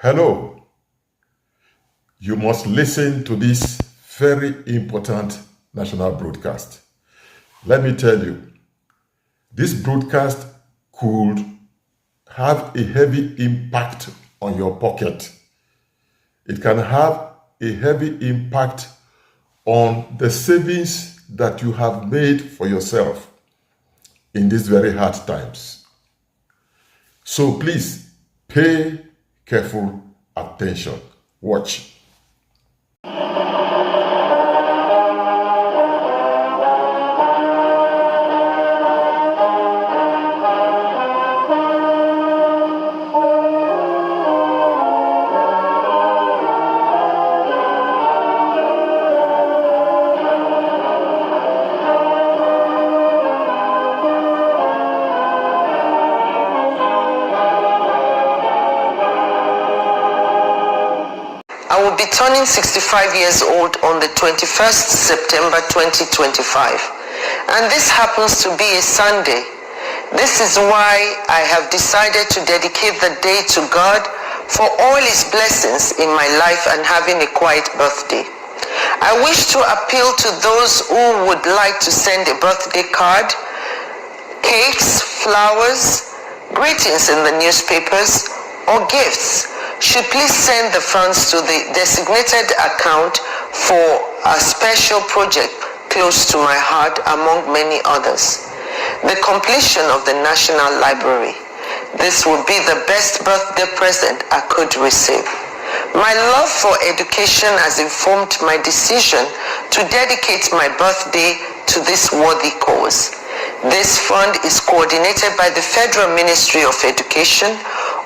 Hello, you must listen to this very important national broadcast. Let me tell you, this broadcast could have a heavy impact on your pocket. It can have a heavy impact on the savings that you have made for yourself in these very hard times. So please pay careful attention. Watch. I will be turning 65 years old on the 21st September 2025, and this happens to be a Sunday. This is why I have decided to dedicate the day to God for all His blessings in my life and having a quiet birthday. I wish to appeal to those who would like to send a birthday card, cakes, flowers, greetings in the newspapers, or gifts. Should please send the funds to the designated account for a special project close to my heart, among many others. The completion of the National Library. This would be the best birthday present I could receive. My love for education has informed my decision to dedicate my birthday to this worthy cause. This fund is coordinated by the Federal Ministry of Education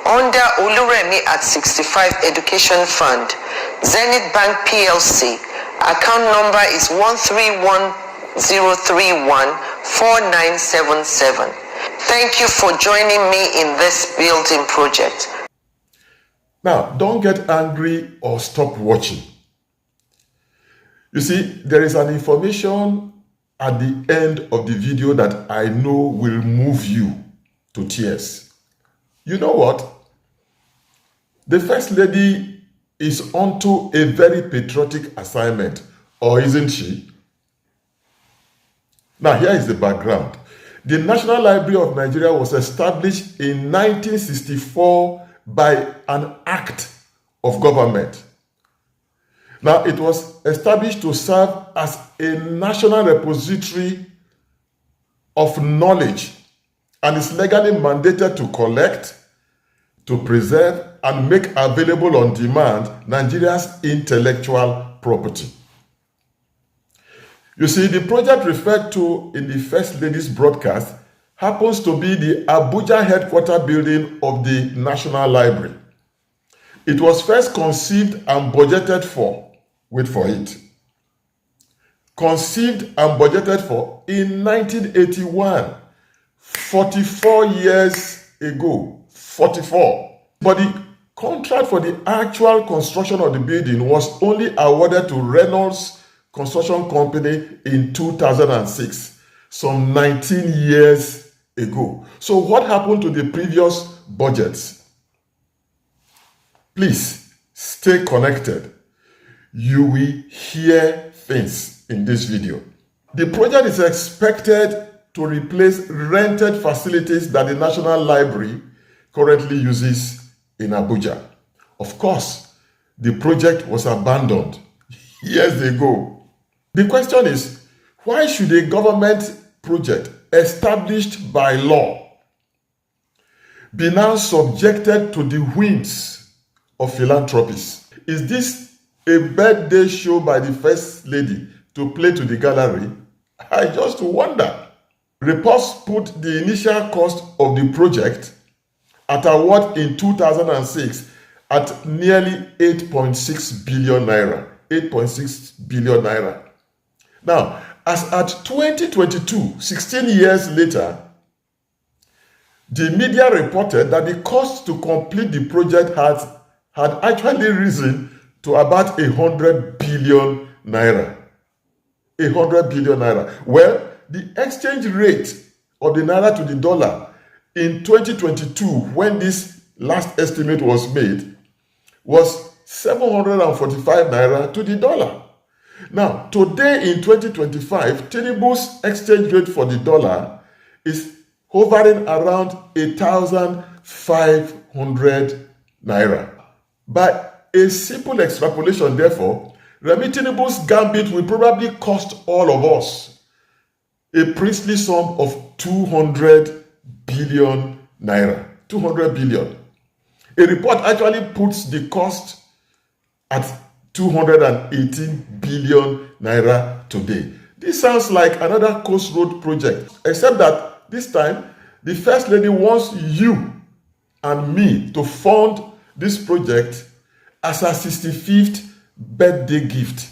under Oluremi at 65 Education Fund, Zenith Bank PLC. Account number is 131-031-4977. Thank you for joining me in this building project. Now, don't get angry or stop watching. You see, there is an information at the end of the video that I know will move you to tears. You know what? The First Lady is onto a very patriotic assignment, or isn't she? Now, here is the background. The National Library of Nigeria was established in 1964 by an act of government. Now, it was established to serve as a national repository of knowledge and is legally mandated to collect, to preserve, and make available on demand Nigeria's intellectual property. You see, the project referred to in the First Lady's broadcast happens to be the Abuja headquarters building of the National Library. It was first conceived and budgeted for, wait for it, conceived and budgeted for in 1981, 44 years ago, 44. But the contract for the actual construction of the building was only awarded to Reynolds Construction Company in 2006, some 19 years ago. So what happened to the previous budgets? Please stay connected. You will hear things in this video. The project is expected to replace rented facilities that the National Library currently uses in Abuja. Of course, the project was abandoned years ago. The question is, why should a government project established by law be now subjected to the whims of philanthropists? Is this a birthday show by the First Lady to play to the gallery? I just wonder. Reports put the initial cost of the project at award in 2006 at nearly 8.6 billion naira. 8.6 billion naira. Now, as at 2022, 16 years later, the media reported that the cost to complete the project had actually risen to about 100 billion naira. 100 billion naira. Well, the exchange rate of the naira to the dollar in 2022, when this last estimate was made, was 745 naira to the dollar. Now, today in 2025, Tinubu's exchange rate for the dollar is hovering around 1,500 naira. By a simple extrapolation, therefore, Remi Tinubu's gambit will probably cost all of us a princely sum of 200 billion naira. 200 billion. A report actually puts the cost at 218 billion naira today. This sounds like another Coast Road project, except that this time the First Lady wants you and me to fund this project as her 65th birthday gift.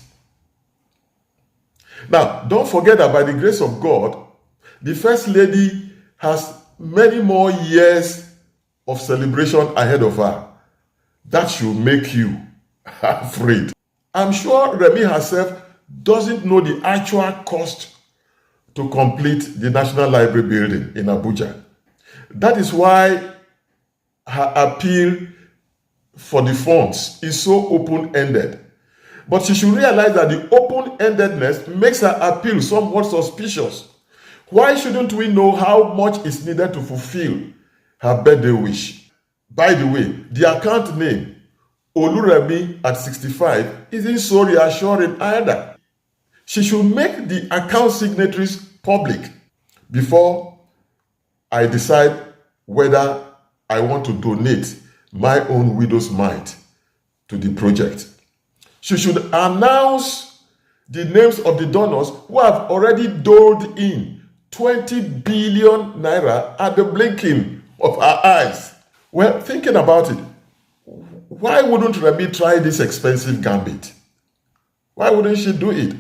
Now, don't forget that by the grace of God, the First Lady has many more years of celebration ahead of her. That should make you afraid. I'm sure Remi herself doesn't know the actual cost to complete the National Library building in Abuja. That is why her appeal for the funds is so open-ended. But she should realize that the open-endedness makes her appeal somewhat suspicious. Why shouldn't we know how much is needed to fulfill her birthday wish? By the way, the account name, Oluremi at 65, isn't so reassuring either. She should make the account signatories public before I decide whether I want to donate my own widow's mite to the project. She should announce the names of the donors who have already doled in 20 billion naira at the blinking of our eyes. Well, thinking about it, why wouldn't Remi try this expensive gambit? Why wouldn't she do it?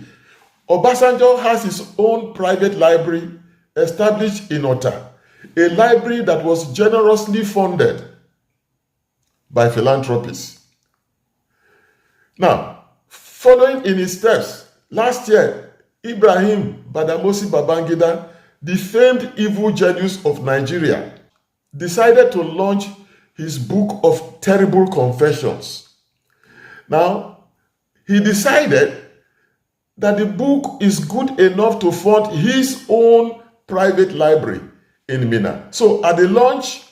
Obasanjo has his own private library established in Ota, a library that was generously funded by philanthropists. Now, following in his steps, last year, Ibrahim Badamasi Babangida, the famed evil genius of Nigeria, decided to launch his book of terrible confessions. Now, he decided that the book is good enough to fund his own private library in Minna. So, at the launch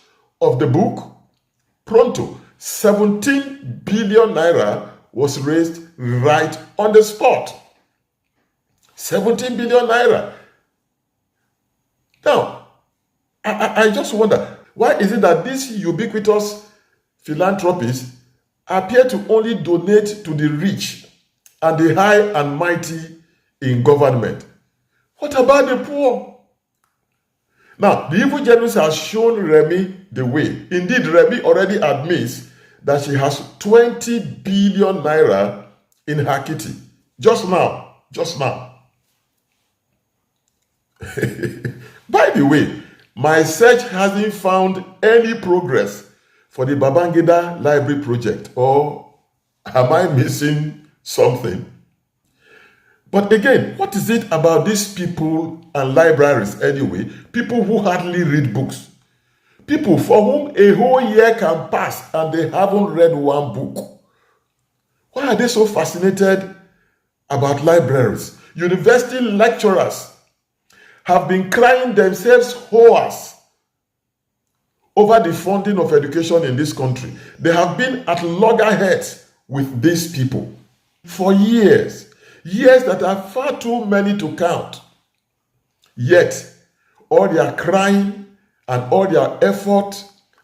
of the book, pronto, 17 billion naira was raised right on the spot. 17 billion naira. Now, I just wonder, why is it that these ubiquitous philanthropists appear to only donate to the rich and the high and mighty in government? What about the poor? Now, the evil genius has shown Remi the way. Indeed, Remi already admits that she has 20 billion naira in her kitty. Just now. By the way, my search hasn't found any progress for the Babangida Library project. Or am I missing something? But again, what is it about these people and libraries anyway? People who hardly read books. People for whom a whole year can pass and they haven't read one book. Why are they so fascinated about libraries? University lecturers have been crying themselves hoarse over the funding of education in this country. They have been at loggerheads with these people for years that are far too many to count. Yet, all their crying and all their effort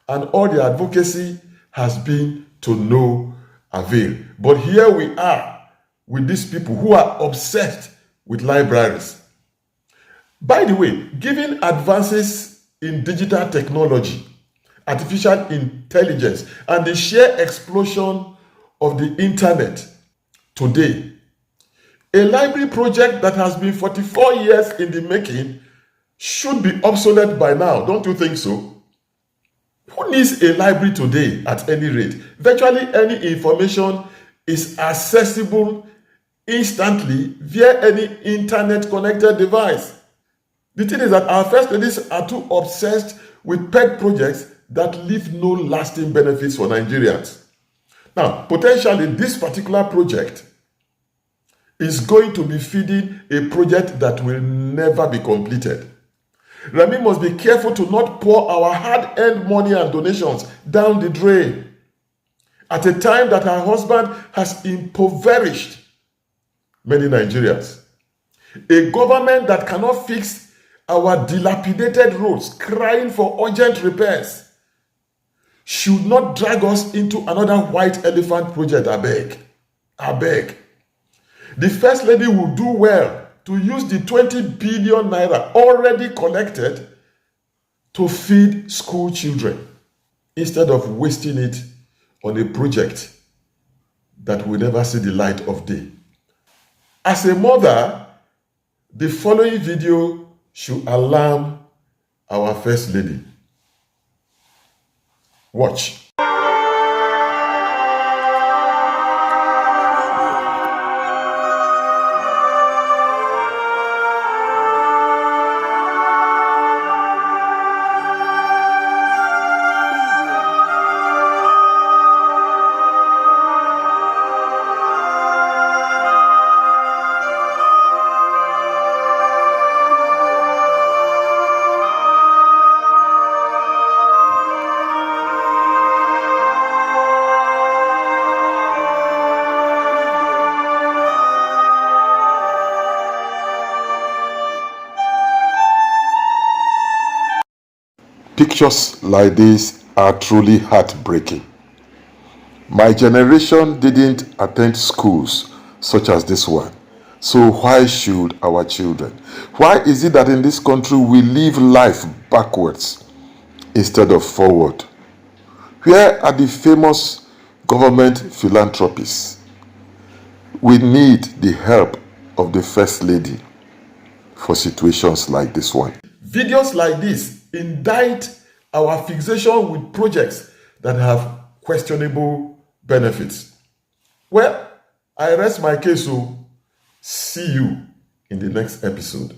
and all their advocacy has been to no avail. But here we are with these people who are obsessed with libraries. By the way, given advances in digital technology, artificial intelligence, and the sheer explosion of the internet today, a library project that has been 44 years in the making should be obsolete by now. Don't you think so? Who needs a library today at any rate? Virtually any information is accessible instantly via any internet-connected device. The thing is that our first ladies are too obsessed with pet projects that leave no lasting benefits for Nigerians. Now, potentially, this particular project is going to be feeding a project that will never be completed. Remi must be careful to not pour our hard-earned money and donations down the drain at a time that her husband has impoverished many Nigerians. A government that cannot fix our dilapidated roads, crying for urgent repairs, should not drag us into another white elephant project, I beg. I beg. The First Lady will do well to use the 20 billion naira already collected to feed school children instead of wasting it on a project that will never see the light of day. As a mother, the following video should alarm our First Lady. Watch. Pictures like this are truly heartbreaking. My generation didn't attend schools such as this one. So why should our children? Why is it that in this country we live life backwards instead of forward? Where are the famous government philanthropists? We need the help of the First Lady for situations like this one. Videos like this indict our fixation with projects that have questionable benefits. Well, I rest my case, so see you in the next episode.